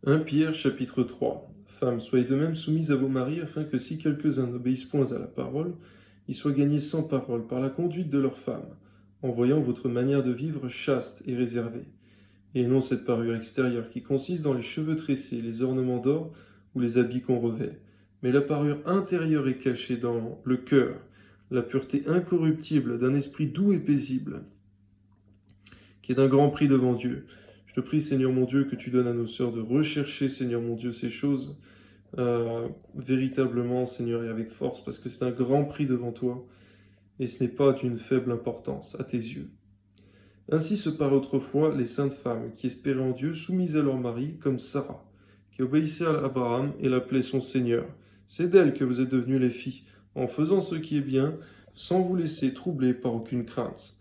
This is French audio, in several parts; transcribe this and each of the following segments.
1 Pierre chapitre 3. Femmes, soyez de même soumises à vos maris, afin que si quelques-uns n'obéissent point à la parole, ils soient gagnés sans parole par la conduite de leurs femmes, en voyant votre manière de vivre chaste et réservée, et non cette parure extérieure qui consiste dans les cheveux tressés, les ornements d'or ou les habits qu'on revêt, mais la parure intérieure est cachée dans le cœur, la pureté incorruptible d'un esprit doux et paisible, qui est d'un grand prix devant Dieu. Je te prie, Seigneur mon Dieu, que tu donnes à nos sœurs de rechercher, Seigneur mon Dieu, ces choses véritablement, Seigneur, et avec force, parce que c'est un grand prix devant toi, et ce n'est pas d'une faible importance à tes yeux. Ainsi se parlaient autrefois les saintes femmes qui espéraient en Dieu, soumises à leur mari, comme Sarah, qui obéissait à Abraham et l'appelait son Seigneur. C'est d'elle que vous êtes devenues les filles, en faisant ce qui est bien, sans vous laisser troubler par aucune crainte.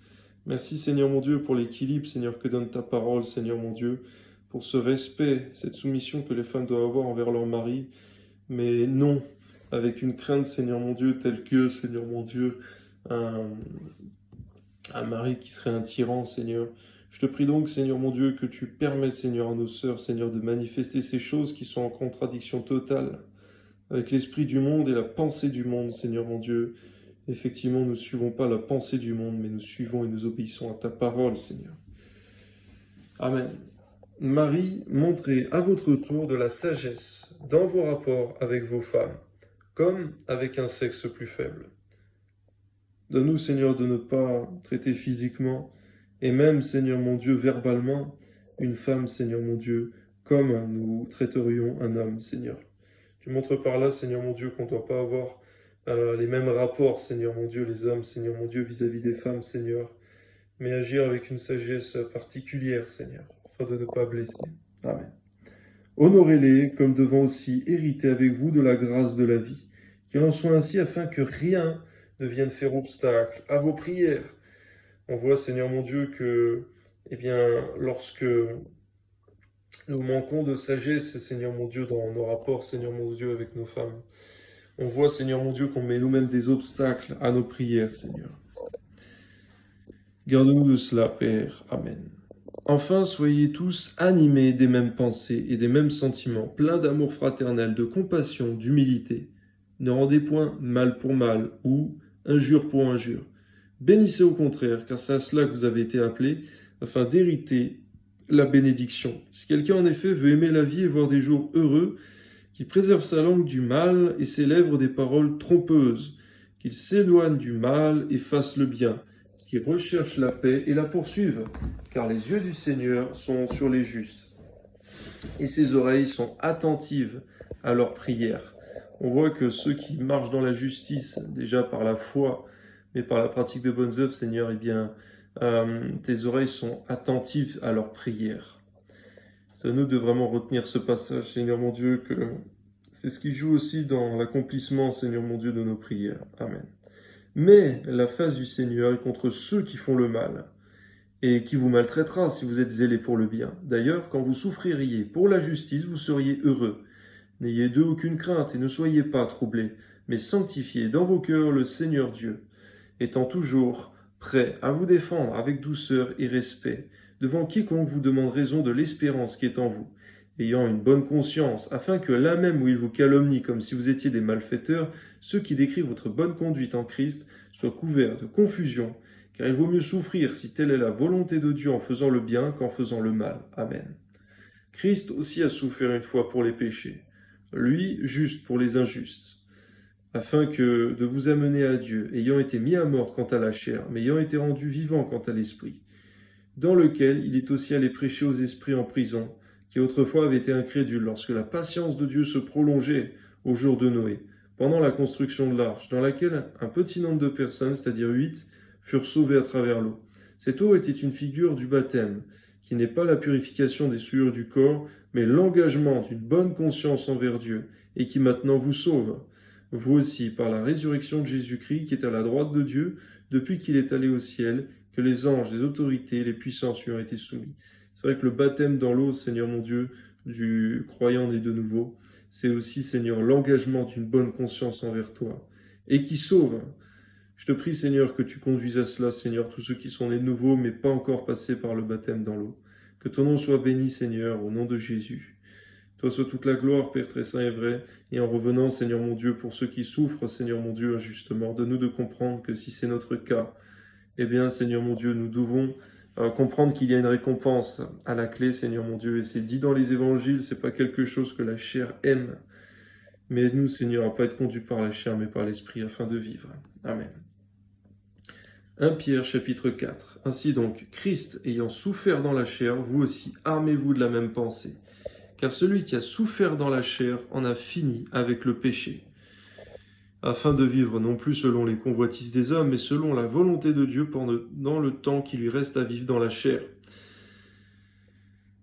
Merci Seigneur mon Dieu pour l'équilibre, Seigneur, que donne ta parole, Seigneur mon Dieu, pour ce respect, cette soumission que les femmes doivent avoir envers leur mari, mais non avec une crainte, Seigneur mon Dieu, telle que, Seigneur mon Dieu, un, un mari qui serait un tyran, Seigneur. Je te prie donc, Seigneur mon Dieu, que tu permettes, Seigneur, à nos sœurs, Seigneur, de manifester ces choses qui sont en contradiction totale avec l'esprit du monde et la pensée du monde, Seigneur mon Dieu. Effectivement, nous ne suivons pas la pensée du monde, mais nous suivons et nous obéissons à ta parole, Seigneur. Amen. Marie, montrez à votre tour de la sagesse dans vos rapports avec vos femmes, comme avec un sexe plus faible. Donne-nous, Seigneur, de ne pas traiter physiquement, et même, Seigneur mon Dieu, verbalement, une femme, Seigneur mon Dieu, comme nous traiterions un homme, Seigneur. Tu montres par là, Seigneur mon Dieu, qu'on ne doit pas avoir les mêmes rapports, Seigneur mon Dieu, les hommes, Seigneur mon Dieu, vis-à-vis des femmes, Seigneur, mais agir avec une sagesse particulière, Seigneur, afin de ne pas blesser. Amen. Honorez-les comme devant aussi hériter avec vous de la grâce de la vie. Qu'il en soit ainsi afin que rien ne vienne faire obstacle à vos prières. On voit, Seigneur mon Dieu, que, eh bien, lorsque nous manquons de sagesse, Seigneur mon Dieu, dans nos rapports, Seigneur mon Dieu, avec nos femmes, on voit, Seigneur mon Dieu, qu'on met nous-mêmes des obstacles à nos prières, Seigneur. Garde-nous de cela, Père. Amen. Enfin, soyez tous animés des mêmes pensées et des mêmes sentiments, pleins d'amour fraternel, de compassion, d'humilité. Ne rendez point mal pour mal ou injure pour injure. Bénissez au contraire, car c'est à cela que vous avez été appelés, afin d'hériter la bénédiction. Si quelqu'un en effet veut aimer la vie et voir des jours heureux, qu'il préserve sa langue du mal et ses lèvres des paroles trompeuses, qu'il s'éloigne du mal et fasse le bien, qui recherchent la paix et la poursuivent, car les yeux du Seigneur sont sur les justes, et ses oreilles sont attentives à leurs prières. On voit que ceux qui marchent dans la justice, déjà par la foi, mais par la pratique de bonnes œuvres, Seigneur, eh bien, tes oreilles sont attentives à leurs prières. Donne-nous de vraiment retenir ce passage, Seigneur mon Dieu, que c'est ce qui joue aussi dans l'accomplissement, Seigneur mon Dieu, de nos prières. Amen. Mais la face du Seigneur est contre ceux qui font le mal, et qui vous maltraitera si vous êtes zélés pour le bien. D'ailleurs, quand vous souffririez pour la justice, vous seriez heureux. N'ayez d'eux aucune crainte et ne soyez pas troublés, mais sanctifiez dans vos cœurs le Seigneur Dieu, étant toujours prêt à vous défendre avec douceur et respect, devant quiconque vous demande raison de l'espérance qui est en vous, ayant une bonne conscience, afin que là même où il vous calomnie comme si vous étiez des malfaiteurs, ceux qui décrivent votre bonne conduite en Christ soient couverts de confusion, car il vaut mieux souffrir si telle est la volonté de Dieu en faisant le bien qu'en faisant le mal. Amen. Christ aussi a souffert une fois pour les péchés, lui juste pour les injustes, afin que de vous amener à Dieu, ayant été mis à mort quant à la chair, mais ayant été rendu vivant quant à l'esprit, dans lequel il est aussi allé prêcher aux esprits en prison, qui autrefois avaient été incrédules lorsque la patience de Dieu se prolongeait au jour de Noé, pendant la construction de l'arche, dans laquelle un petit nombre de personnes, c'est-à-dire 8, furent sauvées à travers l'eau. Cette eau était une figure du baptême, qui n'est pas la purification des souillures du corps, mais l'engagement d'une bonne conscience envers Dieu, et qui maintenant vous sauve. Vous aussi, par la résurrection de Jésus-Christ, qui est à la droite de Dieu, depuis qu'il est allé au ciel, que les anges, les autorités, les puissances lui ont été soumis. C'est vrai que le baptême dans l'eau, Seigneur mon Dieu, du croyant né de nouveau, c'est aussi, Seigneur, l'engagement d'une bonne conscience envers toi, et qui sauve. Je te prie, Seigneur, que tu conduises à cela, Seigneur, tous ceux qui sont nés de nouveau, mais pas encore passés par le baptême dans l'eau. Que ton nom soit béni, Seigneur, au nom de Jésus. Toi soit toute la gloire, Père très saint et vrai, et en revenant, Seigneur mon Dieu, pour ceux qui souffrent, Seigneur mon Dieu, injustement, donne-nous de comprendre que si c'est notre cas, eh bien, Seigneur mon Dieu, nous devons comprendre qu'il y a une récompense à la clé, Seigneur mon Dieu, et c'est dit dans les évangiles, c'est pas quelque chose que la chair aime, mais aide-nous, Seigneur, à ne pas être conduits par la chair, mais par l'Esprit, afin de vivre. Amen. 1 Pierre chapitre 4. Ainsi donc, Christ ayant souffert dans la chair, vous aussi, armez-vous de la même pensée. Car celui qui a souffert dans la chair en a fini avec le péché, afin de vivre non plus selon les convoitises des hommes, mais selon la volonté de Dieu pendant le temps qui lui reste à vivre dans la chair.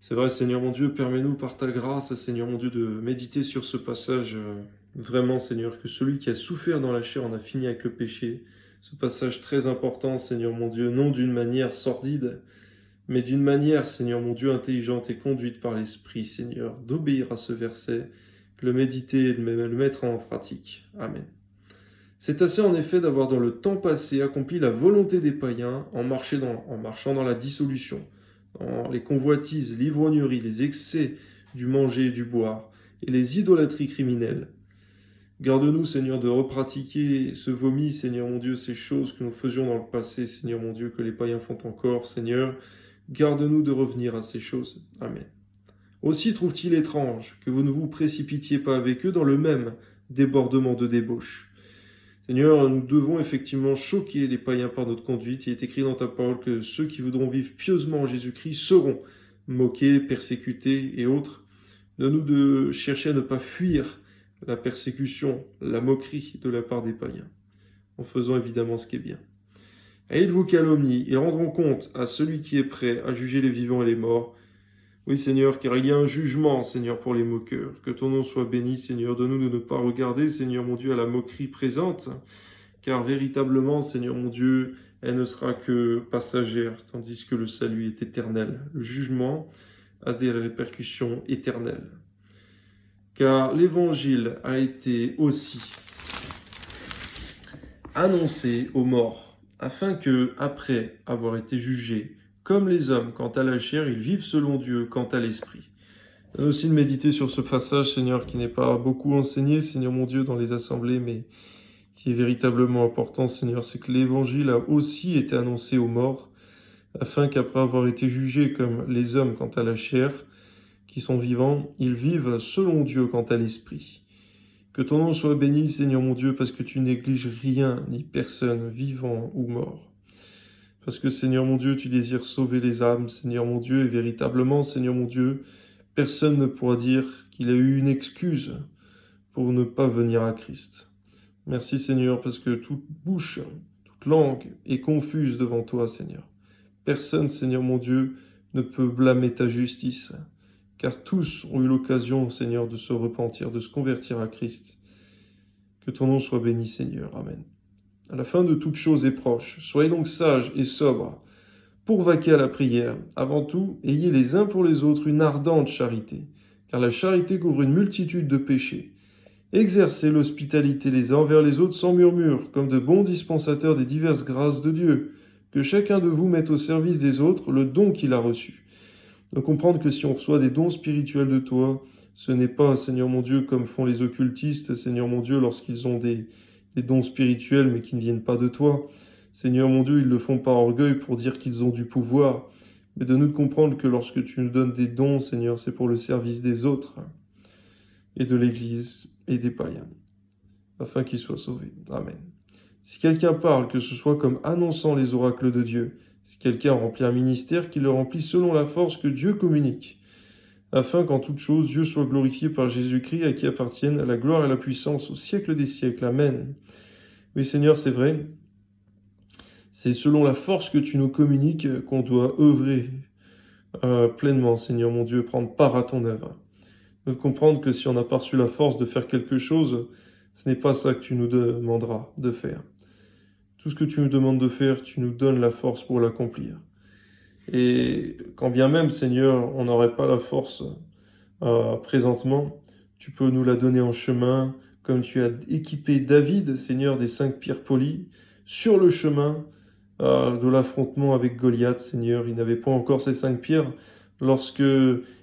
C'est vrai, Seigneur mon Dieu, permets-nous par ta grâce, Seigneur mon Dieu, de méditer sur ce passage. Vraiment, Seigneur, que celui qui a souffert dans la chair en a fini avec le péché. Ce passage très important, Seigneur mon Dieu, non d'une manière sordide, mais d'une manière, Seigneur mon Dieu, intelligente et conduite par l'Esprit, Seigneur, d'obéir à ce verset, de le méditer et de le mettre en pratique. Amen. C'est assez en effet d'avoir dans le temps passé accompli la volonté des païens en marchant dans la dissolution, dans les convoitises, l'ivrognerie, les excès du manger et du boire, et les idolâtries criminelles. Garde-nous, Seigneur, de repratiquer ce vomi, Seigneur mon Dieu, ces choses que nous faisions dans le passé, Seigneur mon Dieu, que les païens font encore, Seigneur. Garde-nous de revenir à ces choses. Amen. Aussi trouve-t-il étrange que vous ne vous précipitiez pas avec eux dans le même débordement de débauche. Seigneur, nous devons effectivement choquer les païens par notre conduite. Il est écrit dans ta parole que ceux qui voudront vivre pieusement en Jésus-Christ seront moqués, persécutés et autres. Donne-nous de chercher à ne pas fuir la persécution, la moquerie de la part des païens, en faisant évidemment ce qui est bien. Et ils vous calomnient et rendront compte à celui qui est prêt à juger les vivants et les morts. Oui, Seigneur, car il y a un jugement, Seigneur, pour les moqueurs. Que ton nom soit béni, Seigneur. Donne-nous de ne pas regarder, Seigneur mon Dieu, à la moquerie présente, car véritablement, Seigneur mon Dieu, elle ne sera que passagère, tandis que le salut est éternel. Le jugement a des répercussions éternelles. Car l'évangile a été aussi annoncé aux morts, afin que, après avoir été jugés, comme les hommes quant à la chair, ils vivent selon Dieu quant à l'esprit. Donne aussi de méditer sur ce passage, Seigneur, qui n'est pas beaucoup enseigné, Seigneur mon Dieu, dans les assemblées, mais qui est véritablement important, Seigneur, c'est que l'évangile a aussi été annoncé aux morts, afin qu'après avoir été jugés comme les hommes quant à la chair, qui sont vivants, ils vivent selon Dieu quant à l'esprit. Que ton nom soit béni, Seigneur mon Dieu, parce que tu négliges rien ni personne, vivant ou mort. Parce que, Seigneur mon Dieu, tu désires sauver les âmes, Seigneur mon Dieu, et véritablement, Seigneur mon Dieu, personne ne pourra dire qu'il a eu une excuse pour ne pas venir à Christ. Merci, Seigneur, parce que toute bouche, toute langue est confuse devant toi, Seigneur. Personne, Seigneur mon Dieu, ne peut blâmer ta justice, car tous ont eu l'occasion, Seigneur, de se repentir, de se convertir à Christ. Que ton nom soit béni, Seigneur. Amen. À la fin de toute chose est proche. Soyez donc sages et sobres pour vaquer à la prière. Avant tout, ayez les uns pour les autres une ardente charité, car la charité couvre une multitude de péchés. Exercez l'hospitalité les uns envers les autres sans murmure, comme de bons dispensateurs des diverses grâces de Dieu. Que chacun de vous mette au service des autres le don qu'il a reçu. De comprendre que si on reçoit des dons spirituels de toi, ce n'est pas, Seigneur mon Dieu, comme font les occultistes, Seigneur mon Dieu, lorsqu'ils ont des dons spirituels mais qui ne viennent pas de toi. Seigneur mon Dieu, ils le font par orgueil pour dire qu'ils ont du pouvoir. Mais de nous comprendre que lorsque tu nous donnes des dons, Seigneur, c'est pour le service des autres et de l'Église et des païens, afin qu'ils soient sauvés. Amen. Si quelqu'un parle, que ce soit comme annonçant les oracles de Dieu, si quelqu'un remplit un ministère, qu'il le remplit selon la force que Dieu communique, afin qu'en toute chose Dieu soit glorifié par Jésus-Christ, à qui appartiennent la gloire et la puissance au siècle des siècles. Amen. Oui, Seigneur, c'est vrai. C'est selon la force que tu nous communiques qu'on doit œuvrer pleinement, Seigneur mon Dieu, prendre part à ton œuvre. De comprendre que si on n'a pas reçu la force de faire quelque chose, ce n'est pas ça que tu nous demanderas de faire. Tout ce que tu nous demandes de faire, tu nous donnes la force pour l'accomplir. Et quand bien même, Seigneur, on n'aurait pas la force présentement, tu peux nous la donner en chemin, comme tu as équipé David, Seigneur, des 5 pierres polies, sur le chemin de l'affrontement avec Goliath, Seigneur. Il n'avait pas encore ces 5 pierres lorsque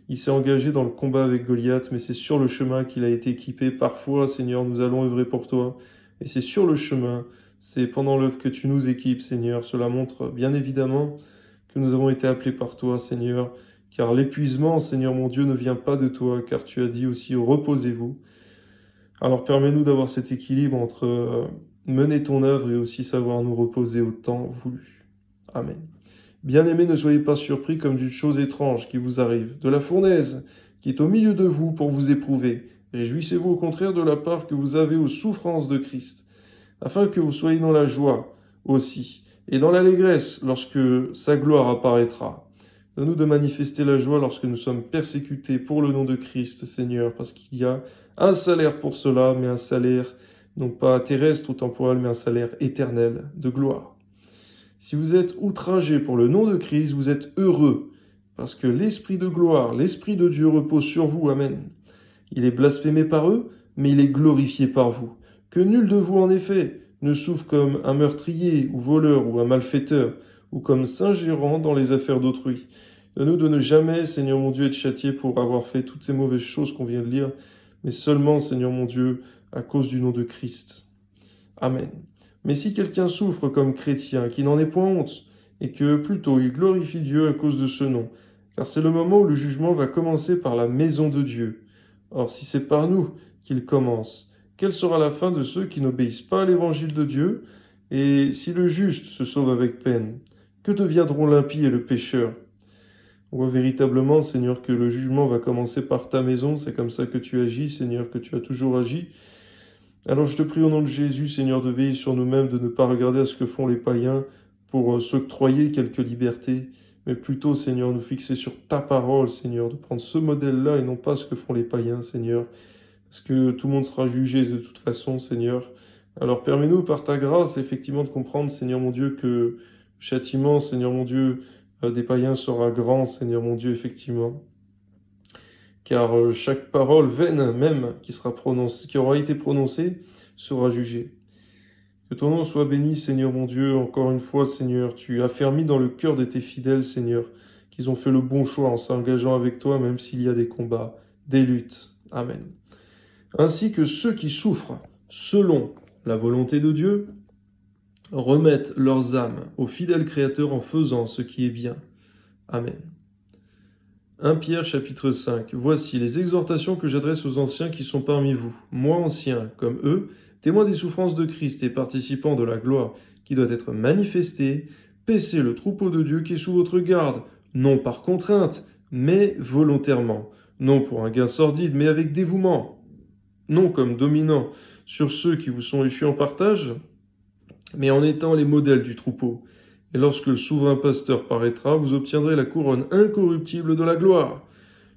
il s'est engagé dans le combat avec Goliath, mais c'est sur le chemin qu'il a été équipé. Parfois, Seigneur, nous allons œuvrer pour toi, et c'est sur le chemin, c'est pendant l'œuvre que tu nous équipes, Seigneur. Cela montre bien évidemment que nous avons été appelés par toi, Seigneur, car l'épuisement, Seigneur mon Dieu, ne vient pas de toi, car tu as dit aussi, reposez-vous. Alors permets-nous d'avoir cet équilibre entre mener ton œuvre et aussi savoir nous reposer au temps voulu. Amen. Bien-aimés, ne soyez pas surpris comme d'une chose étrange qui vous arrive, de la fournaise qui est au milieu de vous pour vous éprouver. Réjouissez-vous au contraire de la part que vous avez aux souffrances de Christ, afin que vous soyez dans la joie aussi, et dans l'allégresse lorsque sa gloire apparaîtra. Donne-nous de manifester la joie lorsque nous sommes persécutés pour le nom de Christ, Seigneur, parce qu'il y a un salaire pour cela, mais un salaire non pas terrestre ou temporel, mais un salaire éternel de gloire. Si vous êtes outragés pour le nom de Christ, vous êtes heureux, parce que l'Esprit de gloire, l'Esprit de Dieu repose sur vous. Amen. Il est blasphémé par eux, mais il est glorifié par vous. Que nul de vous, en effet, ne souffre comme un meurtrier ou voleur ou un malfaiteur, ou comme s'ingérant dans les affaires d'autrui. Donne-nous de ne jamais, Seigneur mon Dieu, être châtié pour avoir fait toutes ces mauvaises choses qu'on vient de lire, mais seulement, Seigneur mon Dieu, à cause du nom de Christ. Amen. Mais si quelqu'un souffre comme chrétien, qui n'en ait point honte, et que plutôt il glorifie Dieu à cause de ce nom, car c'est le moment où le jugement va commencer par la maison de Dieu. Or, si c'est par nous qu'il commence, quelle sera la fin de ceux qui n'obéissent pas à l'évangile de Dieu? Et si le juste se sauve avec peine, que deviendront l'impie et le pécheur? On voit véritablement, Seigneur, que le jugement va commencer par ta maison. C'est comme ça que tu agis, Seigneur, que tu as toujours agi. Alors je te prie au nom de Jésus, Seigneur, de veiller sur nous-mêmes, de ne pas regarder à ce que font les païens pour s'octroyer quelques libertés, mais plutôt, Seigneur, nous fixer sur ta parole, Seigneur, de prendre ce modèle-là et non pas ce que font les païens, Seigneur, parce que tout le monde sera jugé de toute façon, Seigneur. Alors permets-nous, par ta grâce, effectivement, de comprendre, Seigneur mon Dieu, que le châtiment, Seigneur mon Dieu, des païens sera grand, Seigneur mon Dieu, effectivement. Car chaque parole vaine même qui aura été prononcée sera jugée. Que ton nom soit béni, Seigneur mon Dieu. Encore une fois, Seigneur, tu as fermé dans le cœur de tes fidèles, Seigneur, qu'ils ont fait le bon choix en s'engageant avec toi, même s'il y a des combats, des luttes. Amen. Ainsi que ceux qui souffrent, selon la volonté de Dieu, remettent leurs âmes au fidèle Créateur en faisant ce qui est bien. Amen. 1 Pierre chapitre 5. Voici les exhortations que j'adresse aux anciens qui sont parmi vous, moi ancien, comme eux, témoins des souffrances de Christ et participants de la gloire qui doit être manifestée. Paissez le troupeau de Dieu qui est sous votre garde, non par contrainte, mais volontairement, non pour un gain sordide, mais avec dévouement, non comme dominant sur ceux qui vous sont échus en partage, mais en étant les modèles du troupeau. Et lorsque le souverain pasteur paraîtra, vous obtiendrez la couronne incorruptible de la gloire.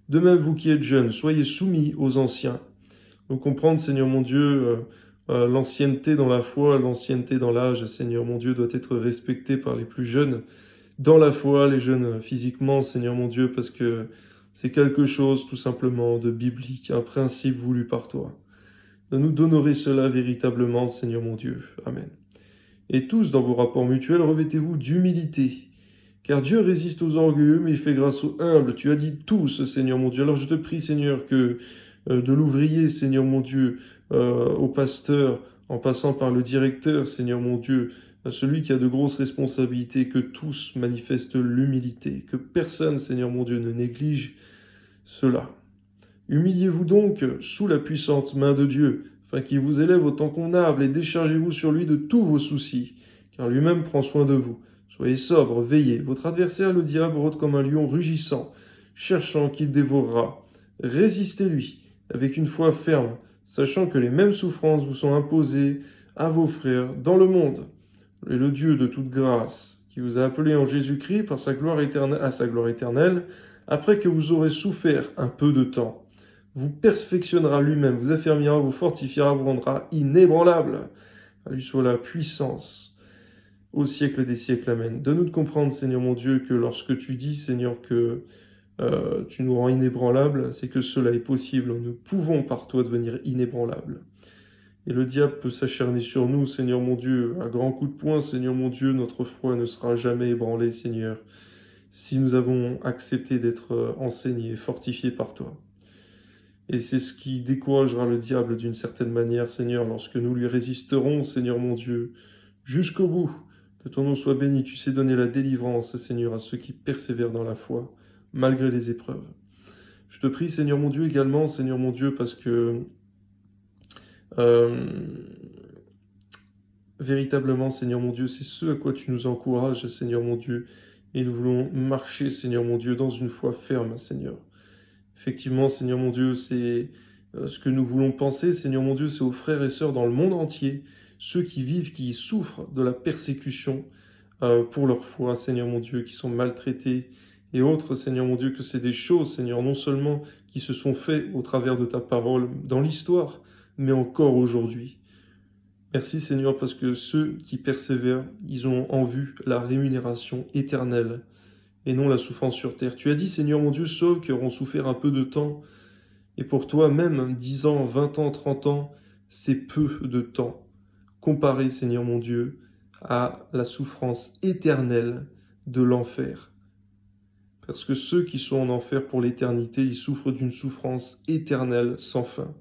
De même, vous qui êtes jeunes, soyez soumis aux anciens. Donc comprendre, Seigneur mon Dieu, l'ancienneté dans la foi, l'ancienneté dans l'âge, Seigneur mon Dieu, doit être respectée par les plus jeunes dans la foi, les jeunes physiquement, Seigneur mon Dieu, parce que c'est quelque chose tout simplement de biblique, un principe voulu par toi. De nous d'honorer cela véritablement, Seigneur mon Dieu. Amen. Et tous, dans vos rapports mutuels, revêtez-vous d'humilité. Car Dieu résiste aux orgueilleux, mais il fait grâce aux humbles. Tu as dit tous, Seigneur mon Dieu. Alors je te prie, Seigneur, que de l'ouvrier, Seigneur mon Dieu, au pasteur, en passant par le directeur, Seigneur mon Dieu, à celui qui a de grosses responsabilités, que tous manifestent l'humilité, que personne, Seigneur mon Dieu, ne néglige cela. Humiliez-vous donc sous la puissante main de Dieu, afin qu'il vous élève au temps convenable, et déchargez-vous sur lui de tous vos soucis, car lui-même prend soin de vous. Soyez sobre, veillez. Votre adversaire, le diable, rôde comme un lion rugissant, cherchant qu'il dévorera. Résistez-lui, avec une foi ferme, sachant que les mêmes souffrances vous sont imposées à vos frères dans le monde. Et le Dieu de toute grâce, qui vous a appelé en Jésus-Christ par sa gloire éternelle, à sa gloire éternelle, après que vous aurez souffert un peu de temps, vous perfectionnera lui-même, vous affermira, vous fortifiera, vous rendra inébranlable. À lui soit la puissance au siècle des siècles. Amen. Donne-nous de comprendre, Seigneur mon Dieu, que lorsque tu dis, Seigneur, que tu nous rends inébranlables, c'est que cela est possible. Nous pouvons par toi devenir inébranlables. Et le diable peut s'acharner sur nous, Seigneur mon Dieu, à grands coups de poing, Seigneur mon Dieu, notre foi ne sera jamais ébranlée, Seigneur. si nous avons accepté d'être enseignés, fortifiés par toi. Et c'est ce qui découragera le diable d'une certaine manière, Seigneur, lorsque nous lui résisterons, Seigneur mon Dieu, jusqu'au bout. Que ton nom soit béni, tu sais donner la délivrance, Seigneur, à ceux qui persévèrent dans la foi, malgré les épreuves. Je te prie, Seigneur mon Dieu, également, Seigneur mon Dieu, parce que véritablement, Seigneur mon Dieu, c'est ce à quoi tu nous encourages, Seigneur mon Dieu, et nous voulons marcher, Seigneur mon Dieu, dans une foi ferme, Seigneur. Effectivement, Seigneur mon Dieu, c'est ce que nous voulons penser, Seigneur mon Dieu, c'est aux frères et sœurs dans le monde entier, ceux qui vivent, qui souffrent de la persécution pour leur foi, Seigneur mon Dieu, qui sont maltraités et autres, Seigneur mon Dieu, que c'est des choses, Seigneur, non seulement qui se sont faites au travers de ta parole dans l'histoire, mais encore aujourd'hui. Merci, Seigneur, parce que ceux qui persévèrent, ils ont en vue la rémunération éternelle et non la souffrance sur terre. Tu as dit, Seigneur mon Dieu, ceux qui auront souffert un peu de temps, et pour toi, même 10 ans, 20 ans, 30 ans, c'est peu de temps, comparé, Seigneur mon Dieu, à la souffrance éternelle de l'enfer. Parce que ceux qui sont en enfer pour l'éternité, ils souffrent d'une souffrance éternelle sans fin.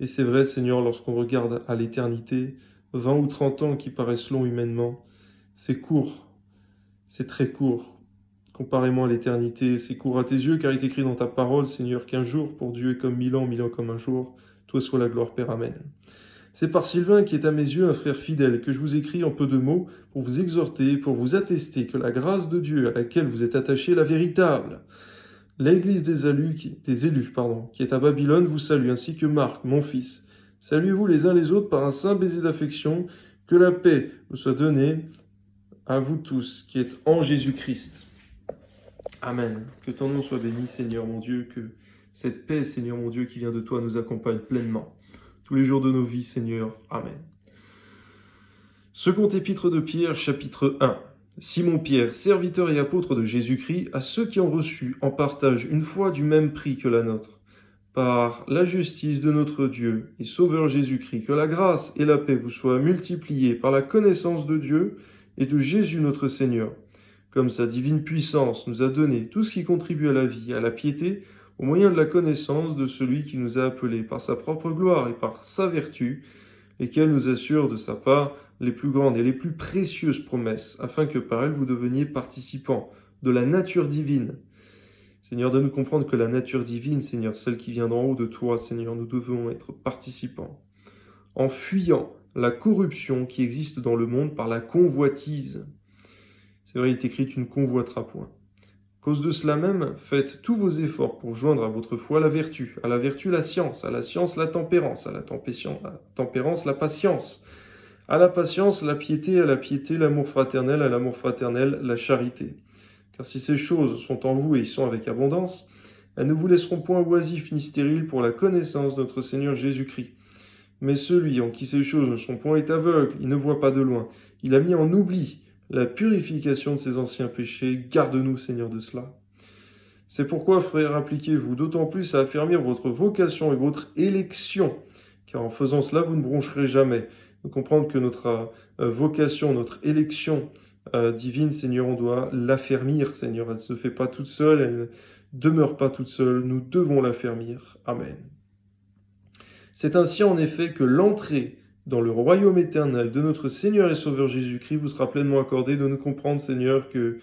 Et c'est vrai, Seigneur, lorsqu'on regarde à l'éternité, 20 ou 30 ans qui paraissent longs humainement, c'est court, c'est très court. Comparément à l'éternité, c'est court à tes yeux, car il est écrit dans ta parole, Seigneur, qu'un jour pour Dieu est comme 1000 ans comme un jour. Toi soit la gloire, Père, Amen. C'est par Sylvain, qui est à mes yeux un frère fidèle, que je vous écris en peu de mots pour vous exhorter, pour vous attester que la grâce de Dieu à laquelle vous êtes attachés est la véritable. L'Église des élus, qui est à Babylone, vous salue, ainsi que Marc, mon fils. Saluez-vous les uns les autres par un saint baiser d'affection. Que la paix vous soit donnée à vous tous, qui êtes en Jésus-Christ. Amen. Que ton nom soit béni, Seigneur mon Dieu, que cette paix, Seigneur mon Dieu, qui vient de toi, nous accompagne pleinement. Tous les jours de nos vies, Seigneur. Amen. Second épître de Pierre, chapitre 1. Simon Pierre, serviteur et apôtre de Jésus-Christ, à ceux qui ont reçu en partage une foi du même prix que la nôtre, par la justice de notre Dieu et Sauveur Jésus-Christ, que la grâce et la paix vous soient multipliées par la connaissance de Dieu et de Jésus notre Seigneur, comme sa divine puissance nous a donné tout ce qui contribue à la vie, à la piété, au moyen de la connaissance de celui qui nous a appelés par sa propre gloire et par sa vertu, lesquelles nous assurent de sa part les plus grandes et les plus précieuses promesses, afin que par elles vous deveniez participants de la nature divine. Seigneur, donne-nous comprendre que la nature divine, Seigneur, celle qui vient d'en haut de toi, Seigneur, nous devons être participants, en fuyant la corruption qui existe dans le monde par la convoitise. C'est vrai, il est écrit, tu ne convoiteras point. À cause de cela même, faites tous vos efforts pour joindre à votre foi la vertu, à la vertu la science, à la science la tempérance, à la tempérance la patience, à la patience la piété, à la piété l'amour fraternel, à l'amour fraternel la charité. Car si ces choses sont en vous et y sont avec abondance, elles ne vous laisseront point oisifs ni stériles pour la connaissance de notre Seigneur Jésus-Christ. Mais celui en qui ces choses ne sont point est aveugle, il ne voit pas de loin, il a mis en oubli la purification de ses anciens péchés. Garde-nous, Seigneur, de cela. C'est pourquoi, frères, appliquez-vous d'autant plus à affermir votre vocation et votre élection, car en faisant cela, vous ne broncherez jamais. De comprendre que notre vocation, notre élection divine, Seigneur, on doit l'affermir, Seigneur. Elle ne se fait pas toute seule, elle ne demeure pas toute seule. Nous devons l'affermir. Amen. C'est ainsi, en effet, que l'entrée dans le royaume éternel de notre Seigneur et Sauveur Jésus-Christ vous sera pleinement accordée. De nous comprendre, Seigneur, que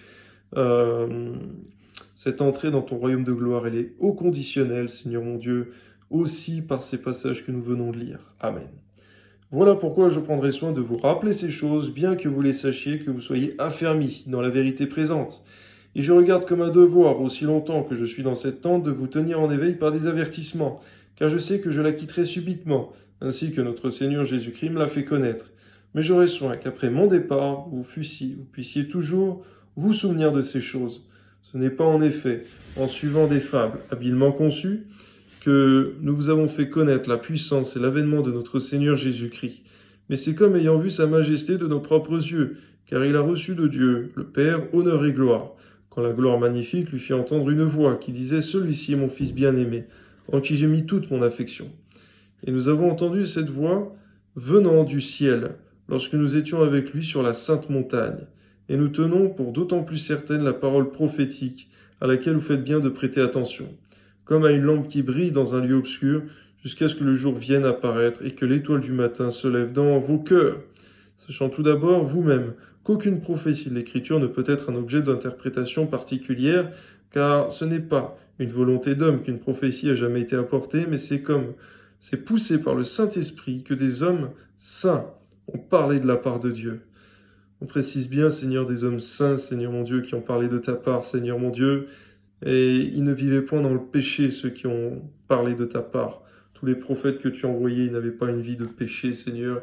cette entrée dans ton royaume de gloire, elle est au conditionnel, Seigneur mon Dieu, aussi par ces passages que nous venons de lire. Amen. Voilà pourquoi je prendrai soin de vous rappeler ces choses, bien que vous les sachiez, que vous soyez affermis dans la vérité présente. Et je regarde comme un devoir, aussi longtemps que je suis dans cette tente, de vous tenir en éveil par des avertissements, car je sais que je la quitterai subitement, ainsi que notre Seigneur Jésus-Christ me l'a fait connaître. Mais j'aurai soin qu'après mon départ, vous puissiez toujours vous souvenir de ces choses. Ce n'est pas en effet en suivant des fables habilement conçues que nous vous avons fait connaître la puissance et l'avènement de notre Seigneur Jésus-Christ. Mais c'est comme ayant vu sa majesté de nos propres yeux, car il a reçu de Dieu, le Père, honneur et gloire, quand la gloire magnifique lui fit entendre une voix qui disait « Celui-ci est mon Fils bien-aimé, en qui j'ai mis toute mon affection. » Et nous avons entendu cette voix venant du ciel, lorsque nous étions avec lui sur la sainte montagne. et nous tenons pour d'autant plus certaine la parole prophétique à laquelle vous faites bien de prêter attention, comme à une lampe qui brille dans un lieu obscur, jusqu'à ce que le jour vienne apparaître et que l'étoile du matin se lève dans vos cœurs, sachant tout d'abord vous-même qu'aucune prophétie de l'Écriture ne peut être un objet d'interprétation particulière, car ce n'est pas une volonté d'homme qu'une prophétie a jamais été apportée, mais c'est poussé par le Saint-Esprit que des hommes saints ont parlé de la part de Dieu. On précise bien, Seigneur, des hommes saints, Seigneur mon Dieu, qui ont parlé de ta part, Seigneur mon Dieu, et ils ne vivaient point dans le péché, ceux qui ont parlé de ta part. Tous les prophètes que tu as envoyés, ils n'avaient pas une vie de péché, Seigneur.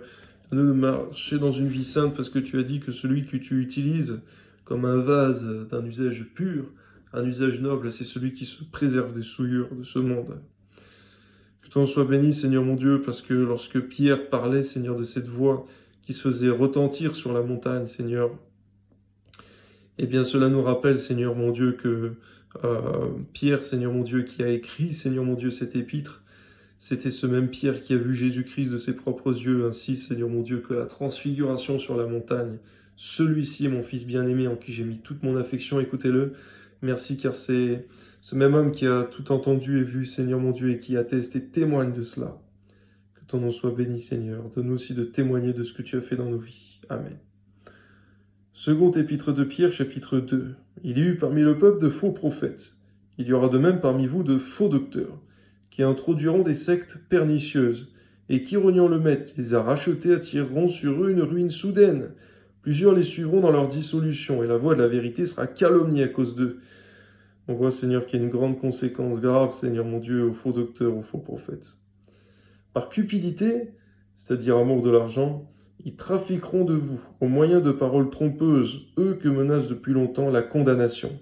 Donne-nous de marcher dans une vie sainte, parce que tu as dit que celui que tu utilises comme un vase d'un usage pur, un usage noble, c'est celui qui se préserve des souillures de ce monde. Que ton nom soit béni, Seigneur mon Dieu, parce que lorsque Pierre parlait, Seigneur, de cette voix qui se faisait retentir sur la montagne, Seigneur, eh bien cela nous rappelle, Seigneur mon Dieu, que Pierre, Seigneur mon Dieu, qui a écrit, Seigneur mon Dieu, cette épître, c'était ce même Pierre qui a vu Jésus-Christ de ses propres yeux, ainsi, Seigneur mon Dieu, que la transfiguration sur la montagne, celui-ci est mon Fils bien-aimé en qui j'ai mis toute mon affection, écoutez-le. Merci, car c'est ce même homme qui a tout entendu et vu, Seigneur mon Dieu, et qui atteste et témoigne de cela. Que ton nom soit béni, Seigneur. Donne-nous aussi de témoigner de ce que tu as fait dans nos vies. Amen. Second épître de Pierre, chapitre 2. Il y eut parmi le peuple de faux prophètes. Il y aura de même parmi vous de faux docteurs, qui introduiront des sectes pernicieuses, et qui, rognant le maître qui les a rachetés, attireront sur eux une ruine soudaine. Plusieurs les suivront dans leur dissolution, et la voix de la vérité sera calomniée à cause d'eux. On voit, Seigneur, qu'il y a une grande conséquence grave, Seigneur mon Dieu, aux faux docteurs, aux faux prophètes. Par cupidité, c'est-à-dire amour de l'argent, ils trafiqueront de vous, au moyen de paroles trompeuses, eux que menace depuis longtemps la condamnation,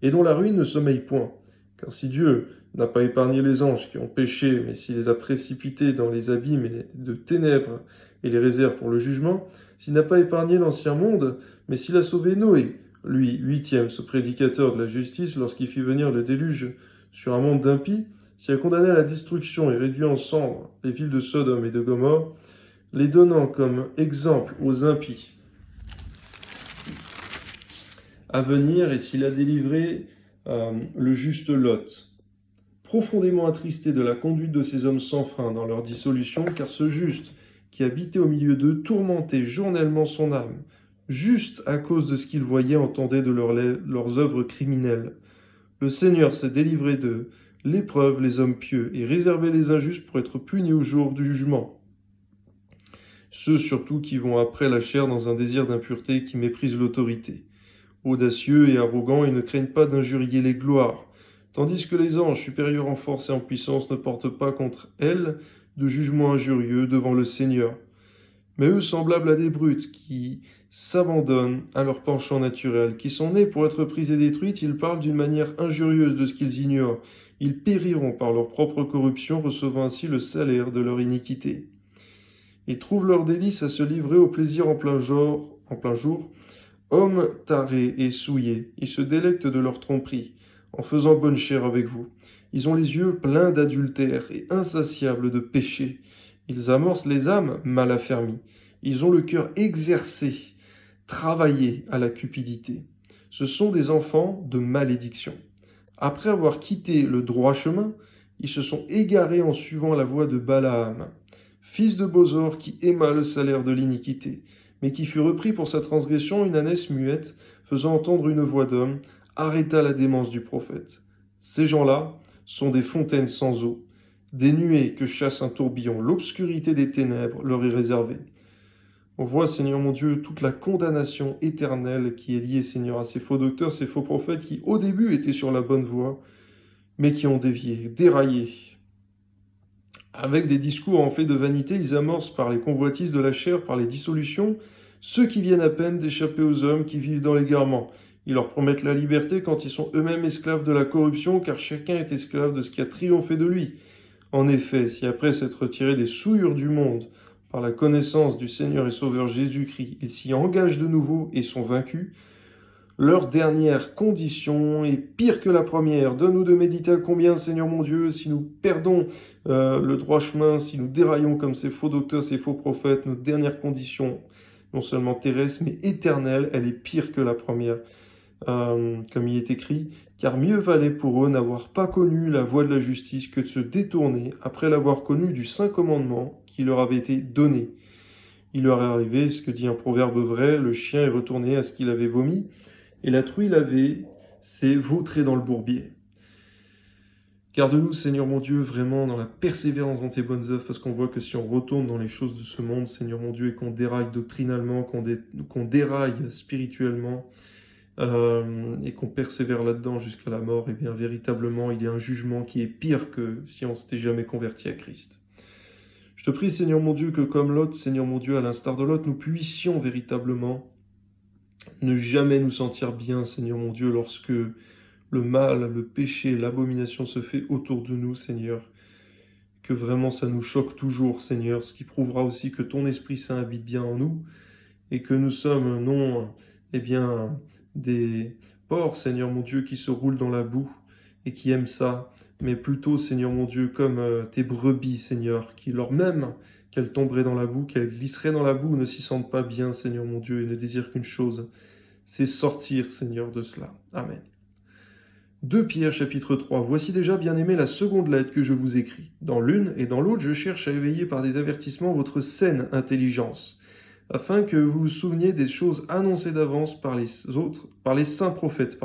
et dont la ruine ne sommeille point. Car si Dieu n'a pas épargné les anges qui ont péché, mais s'il les a précipités dans les abîmes de ténèbres et les réserve pour le jugement, s'il n'a pas épargné l'ancien monde, mais s'il a sauvé Noé, lui, huitième, ce prédicateur de la justice, lorsqu'il fit venir le déluge sur un monde d'impies, s'il a condamné à la destruction et réduit en cendres les villes de Sodome et de Gomorrhe, les donnant comme exemple aux impies à venir, et s'il a délivré le juste Lot, profondément attristé de la conduite de ces hommes sans frein dans leur dissolution, car ce juste qui habitait au milieu d'eux tourmentait journellement son âme, juste à cause de ce qu'il voyait, entendait de leurs œuvres criminelles. Le Seigneur s'est délivré de l'épreuve les hommes pieux et réservé les injustes pour être punis au jour du jugement. Ceux surtout qui vont après la chair dans un désir d'impureté qui méprisent l'autorité. Audacieux et arrogants, ils ne craignent pas d'injurier les gloires, tandis que les anges supérieurs en force et en puissance ne portent pas contre elles de jugement injurieux devant le Seigneur. Mais eux, semblables à des brutes qui s'abandonnent à leur penchant naturel, qui sont nés pour être pris et détruits, ils parlent d'une manière injurieuse de ce qu'ils ignorent. Ils périront par leur propre corruption, recevant ainsi le salaire de leur iniquité. Ils trouvent leur délice à se livrer au plaisir en plein jour, hommes tarés et souillés. Ils se délectent de leur tromperie, en faisant bonne chère avec vous. Ils ont les yeux pleins d'adultère et insatiables de péché. Ils amorcent les âmes mal affermies. Ils ont le cœur exercé, travaillé à la cupidité. Ce sont des enfants de malédiction. Après avoir quitté le droit chemin, ils se sont égarés en suivant la voie de Balaam, fils de Bosor qui aima le salaire de l'iniquité, mais qui fut repris pour sa transgression, une ânesse muette, faisant entendre une voix d'homme, arrêta la démence du prophète. Ces gens-là sont des fontaines sans eau, des nuées que chasse un tourbillon, l'obscurité des ténèbres leur est réservée. On voit, Seigneur mon Dieu, toute la condamnation éternelle qui est liée, Seigneur, à ces faux docteurs, ces faux prophètes qui, au début, étaient sur la bonne voie, mais qui ont dévié, déraillé. Avec des discours en fait de vanité, ils amorcent par les convoitises de la chair, par les dissolutions, ceux qui viennent à peine d'échapper aux hommes qui vivent dans l'égarement. Ils leur promettent la liberté quand ils sont eux-mêmes esclaves de la corruption, car chacun est esclave de ce qui a triomphé de lui. En effet, si après s'être retiré des souillures du monde, par la connaissance du Seigneur et Sauveur Jésus-Christ, ils s'y engagent de nouveau et sont vaincus, leur dernière condition est pire que la première. Donne-nous de méditer à combien, Seigneur mon Dieu, si nous perdons le droit chemin, si nous déraillons comme ces faux docteurs, ces faux prophètes, notre dernière condition non seulement terrestre, mais éternelle, elle est pire que la première. Comme il est écrit, car mieux valait pour eux n'avoir pas connu la voie de la justice que de se détourner après l'avoir connu du saint commandement qui leur avait été donné. Il leur est arrivé, ce que dit un proverbe vrai, le chien est retourné à ce qu'il avait vomi, et la truie lavée s'est vautrée dans le bourbier. Garde-nous, Seigneur mon Dieu, vraiment dans la persévérance dans tes bonnes œuvres, parce qu'on voit que si on retourne dans les choses de ce monde, Seigneur mon Dieu, et qu'on déraille doctrinalement, qu'on déraille spirituellement, et qu'on persévère là-dedans jusqu'à la mort, et bien véritablement, il y a un jugement qui est pire que si on s'était jamais converti à Christ. Je te prie, Seigneur mon Dieu, que comme Lot, Seigneur mon Dieu, à l'instar de Lot, nous puissions véritablement ne jamais nous sentir bien, Seigneur mon Dieu, lorsque le mal, le péché, l'abomination se fait autour de nous, Seigneur. Que vraiment ça nous choque toujours, Seigneur, ce qui prouvera aussi que ton Esprit Saint habite bien en nous et que nous sommes non, des porcs, Seigneur mon Dieu, qui se roulent dans la boue et qui aiment ça, mais plutôt, Seigneur mon Dieu, comme tes brebis, Seigneur, qui leur même qu'elles tomberaient dans la boue, qu'elles glisseraient dans la boue, ne s'y sentent pas bien, Seigneur mon Dieu, et ne désirent qu'une chose, c'est sortir, Seigneur, de cela. Amen. 2 Pierre chapitre 3. Voici déjà, bien-aimés, la seconde lettre que je vous écris. Dans l'une et dans l'autre, je cherche à éveiller par des avertissements votre saine intelligence, afin que vous vous souveniez des choses annoncées d'avance par les saints prophètes,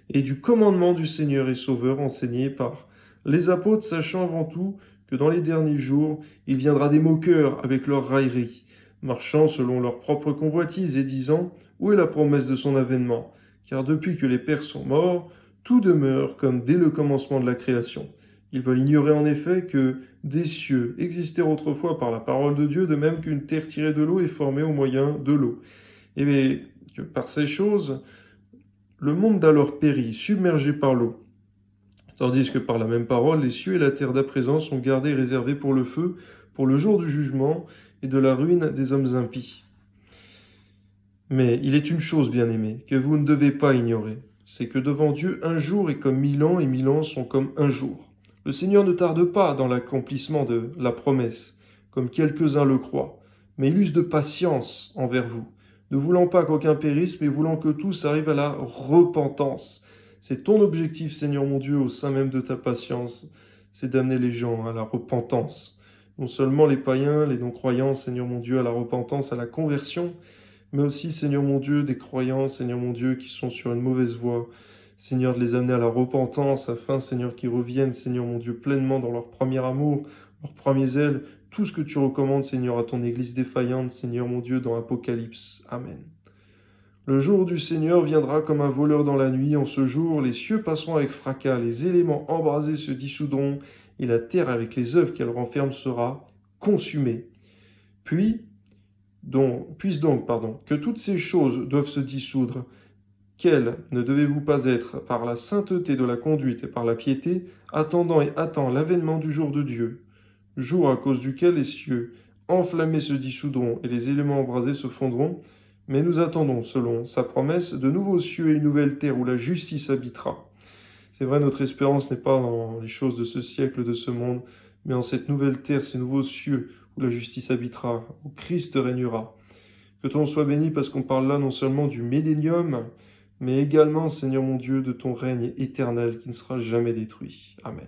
et du commandement du Seigneur et Sauveur enseigné par les apôtres, sachant avant tout que dans les derniers jours, il viendra des moqueurs avec leurs railleries, marchant selon leur propre convoitise et disant « Où est la promesse de son avènement ?» Car depuis que les pères sont morts, tout demeure comme dès le commencement de la création. Ils veulent ignorer en effet que des cieux existèrent autrefois par la parole de Dieu, de même qu'une terre tirée de l'eau est formée au moyen de l'eau. Et bien, que par ces choses, le monde d'alors périt, submergé par l'eau. Tandis que par la même parole, les cieux et la terre d'à présent sont gardés et réservés pour le feu, pour le jour du jugement et de la ruine des hommes impies. Mais il est une chose, bien-aimée, que vous ne devez pas ignorer, c'est que devant Dieu, un jour est comme 1000 ans, et 1000 ans sont comme un jour. Le Seigneur ne tarde pas dans l'accomplissement de la promesse, comme quelques-uns le croient, mais il use de patience envers vous, ne voulant pas qu'aucun périsse, mais voulant que tous arrivent à la repentance. C'est ton objectif, Seigneur mon Dieu, au sein même de ta patience, c'est d'amener les gens à la repentance. Non seulement les païens, les non-croyants, Seigneur mon Dieu, à la repentance, à la conversion, mais aussi, Seigneur mon Dieu, des croyants, Seigneur mon Dieu, qui sont sur une mauvaise voie. Seigneur, de les amener à la repentance, afin, Seigneur, qu'ils reviennent, Seigneur mon Dieu, pleinement dans leur premier amour, leur premier zèle, tout ce que tu recommandes, Seigneur, à ton Église défaillante, Seigneur mon Dieu, dans Apocalypse. Amen. Le jour du Seigneur viendra comme un voleur dans la nuit. En ce jour, les cieux passeront avec fracas, les éléments embrasés se dissoudront, et la terre avec les œuvres qu'elle renferme sera consumée. Puisse donc, que toutes ces choses doivent se dissoudre. Quelles ne devez-vous pas être, par la sainteté de la conduite et par la piété, attendant l'avènement du jour de Dieu, jour à cause duquel les cieux enflammés se dissoudront et les éléments embrasés se fondront, mais nous attendons, selon sa promesse, de nouveaux cieux et une nouvelle terre où la justice habitera. C'est vrai, notre espérance n'est pas dans les choses de ce siècle, de ce monde, mais en cette nouvelle terre, ces nouveaux cieux où la justice habitera, où Christ régnera. Que ton soit béni parce qu'on parle là non seulement du millénium, mais également, Seigneur mon Dieu, de ton règne éternel qui ne sera jamais détruit. Amen.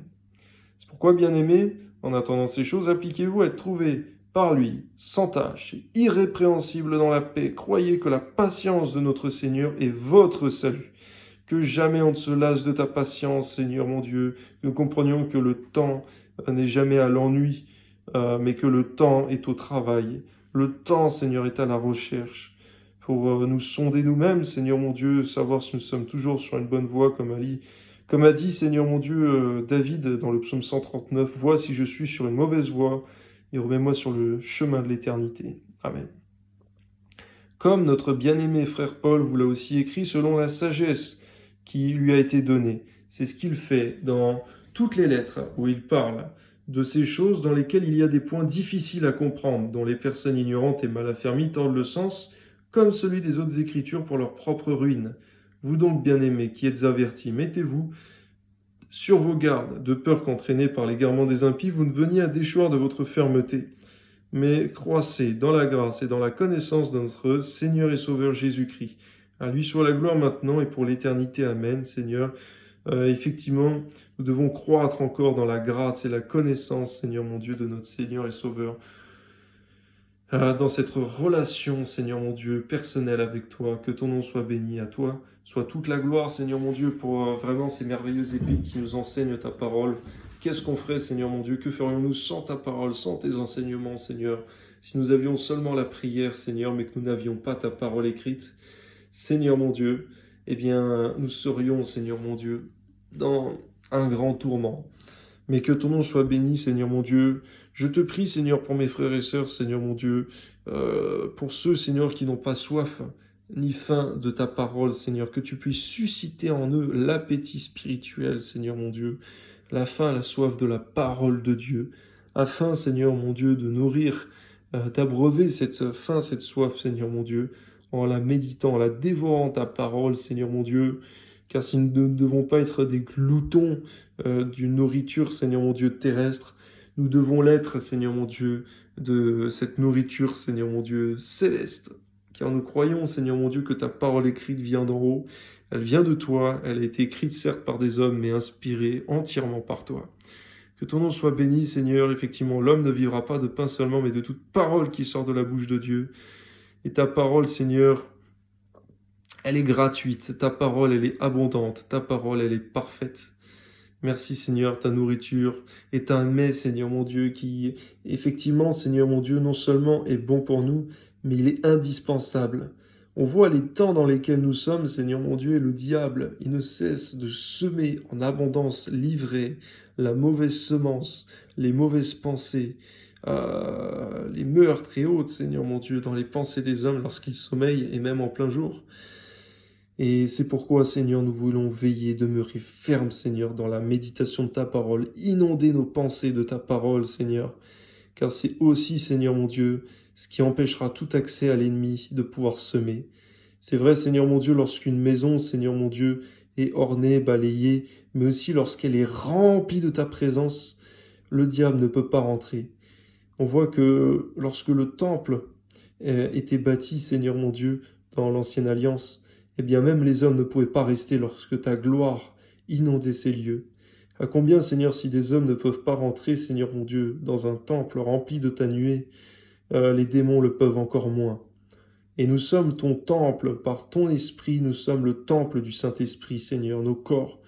C'est pourquoi, bien-aimés, en attendant ces choses, appliquez-vous à être trouvés par lui, sans tache, et irrépréhensible dans la paix. Croyez que la patience de notre Seigneur est votre salut. Que jamais on ne se lasse de ta patience, Seigneur mon Dieu. Que nous comprenions que le temps n'est jamais à l'ennui, mais que le temps est au travail. Le temps, Seigneur, est à la recherche. Pour nous sonder nous-mêmes, Seigneur mon Dieu, savoir si nous sommes toujours sur une bonne voie, comme a dit, Seigneur mon Dieu, David dans le psaume 139, « Vois si je suis sur une mauvaise voie, et remets-moi sur le chemin de l'éternité. » Amen. Comme notre bien-aimé frère Paul vous l'a aussi écrit, selon la sagesse qui lui a été donnée. C'est ce qu'il fait dans toutes les lettres où il parle de ces choses dans lesquelles il y a des points difficiles à comprendre, dont les personnes ignorantes et mal affermies tordent le sens, comme celui des autres Écritures pour leur propre ruine. Vous donc, bien-aimés, qui êtes avertis, mettez-vous sur vos gardes, de peur qu'entraînés par l'égarement des impies, vous ne veniez à déchoir de votre fermeté. mais croissez dans la grâce et dans la connaissance de notre Seigneur et Sauveur Jésus-Christ. À lui soit la gloire maintenant et pour l'éternité. Amen, Seigneur. Effectivement, nous devons croître encore dans la grâce et la connaissance, Seigneur mon Dieu, de notre Seigneur et Sauveur. Dans cette relation, Seigneur mon Dieu, personnelle avec toi, que ton nom soit béni à toi. Soit toute la gloire, Seigneur mon Dieu, pour vraiment ces merveilleuses épîtres qui nous enseignent ta parole. Qu'est-ce qu'on ferait, Seigneur mon Dieu? Que ferions-nous sans ta parole, sans tes enseignements, Seigneur? Si nous avions seulement la prière, Seigneur, mais que nous n'avions pas ta parole écrite, Seigneur mon Dieu, eh bien, nous serions, Seigneur mon Dieu, dans un grand tourment. Mais que ton nom soit béni, Seigneur mon Dieu. Je te prie, Seigneur, pour mes frères et sœurs, Seigneur mon Dieu, pour ceux, Seigneur, qui n'ont pas soif ni faim de ta parole, Seigneur, que tu puisses susciter en eux l'appétit spirituel, Seigneur mon Dieu, la faim, la soif de la parole de Dieu, afin, Seigneur mon Dieu, de nourrir, d'abreuver cette faim, cette soif, Seigneur mon Dieu, en la méditant, en la dévorant ta parole, Seigneur mon Dieu, car si nous ne devons pas être des gloutons d'une nourriture, Seigneur mon Dieu, terrestre, nous devons l'être, Seigneur mon Dieu, de cette nourriture, Seigneur mon Dieu, céleste. Car nous croyons, Seigneur mon Dieu, que ta parole écrite vient d'en haut. Elle vient de toi, elle a été écrite certes par des hommes, mais inspirée entièrement par toi. Que ton nom soit béni, Seigneur. Effectivement, l'homme ne vivra pas de pain seulement, mais de toute parole qui sort de la bouche de Dieu. Et ta parole, Seigneur, elle est gratuite. Ta parole, elle est abondante. Ta parole, elle est parfaite. Merci Seigneur, ta nourriture est un mets, Seigneur mon Dieu, qui effectivement, Seigneur mon Dieu, non seulement est bon pour nous, mais il est indispensable. On voit les temps dans lesquels nous sommes, Seigneur mon Dieu, et le diable, il ne cesse de semer en abondance, livrer la mauvaise semence, les mauvaises pensées, les meurtres et autres, Seigneur mon Dieu, dans les pensées des hommes lorsqu'ils sommeillent et même en plein jour. Et c'est pourquoi, Seigneur, nous voulons veiller, demeurer fermes, Seigneur, dans la méditation de ta parole, inonder nos pensées de ta parole, Seigneur, car c'est aussi, Seigneur mon Dieu, ce qui empêchera tout accès à l'ennemi de pouvoir semer. C'est vrai, Seigneur mon Dieu, lorsqu'une maison, Seigneur mon Dieu, est ornée, balayée, mais aussi lorsqu'elle est remplie de ta présence, le diable ne peut pas rentrer. On voit que lorsque le temple était bâti, Seigneur mon Dieu, dans l'ancienne alliance, eh bien même les hommes ne pouvaient pas rester lorsque ta gloire inondait ces lieux. À combien, Seigneur, si des hommes ne peuvent pas rentrer, Seigneur mon Dieu, dans un temple rempli de ta nuée, les démons le peuvent encore moins. Et nous sommes ton temple, par ton esprit, nous sommes le temple du Saint-Esprit, Seigneur, nos corps.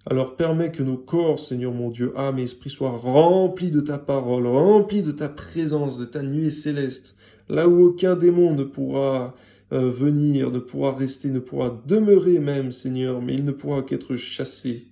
Alors permets que nos corps, Seigneur mon Dieu, âme et esprit soient remplis de ta parole, remplis de ta présence, de ta nuée céleste, là où aucun démon ne pourra venir, ne pourra rester, ne pourra demeurer même, Seigneur, mais il ne pourra qu'être chassé.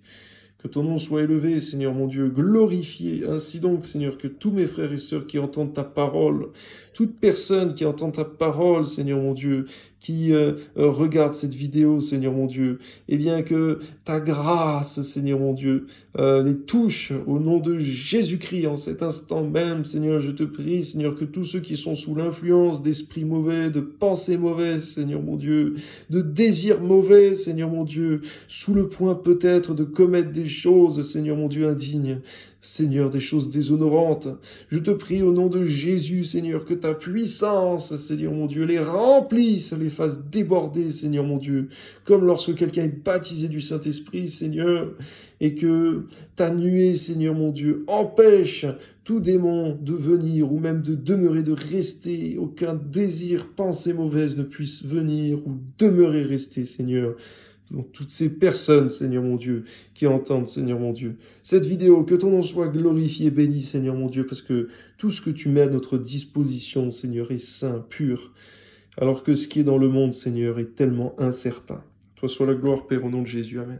Que ton nom soit élevé, Seigneur mon Dieu, glorifié. Ainsi donc, Seigneur, que tous mes frères et sœurs qui entendent ta parole, toute personne qui entend ta parole, Seigneur mon Dieu, qui regarde cette vidéo, Seigneur mon Dieu, eh bien que ta grâce, Seigneur mon Dieu, les touche au nom de Jésus-Christ en cet instant même, Seigneur, je te prie, Seigneur, que tous ceux qui sont sous l'influence d'esprits mauvais, de pensées mauvaises, Seigneur mon Dieu, de désirs mauvais, Seigneur mon Dieu, sous le point peut-être de commettre des choses, Seigneur mon Dieu, indignes, Seigneur, des choses déshonorantes. Je te prie au nom de Jésus, Seigneur, que ta puissance, Seigneur mon Dieu, les remplisse, les fasse déborder, Seigneur mon Dieu, comme lorsque quelqu'un est baptisé du Saint-Esprit, Seigneur, et que ta nuée, Seigneur mon Dieu, empêche tout démon de venir ou même de demeurer, de rester, aucun désir, pensée mauvaise ne puisse venir ou demeurer, rester, Seigneur. Donc toutes ces personnes, Seigneur mon Dieu, qui entendent, Seigneur mon Dieu, cette vidéo, que ton nom soit glorifié, béni, Seigneur mon Dieu, parce que tout ce que tu mets à notre disposition, Seigneur, est saint, pur, alors que ce qui est dans le monde, Seigneur, est tellement incertain. Toi soit la gloire, Père, au nom de Jésus. Amen.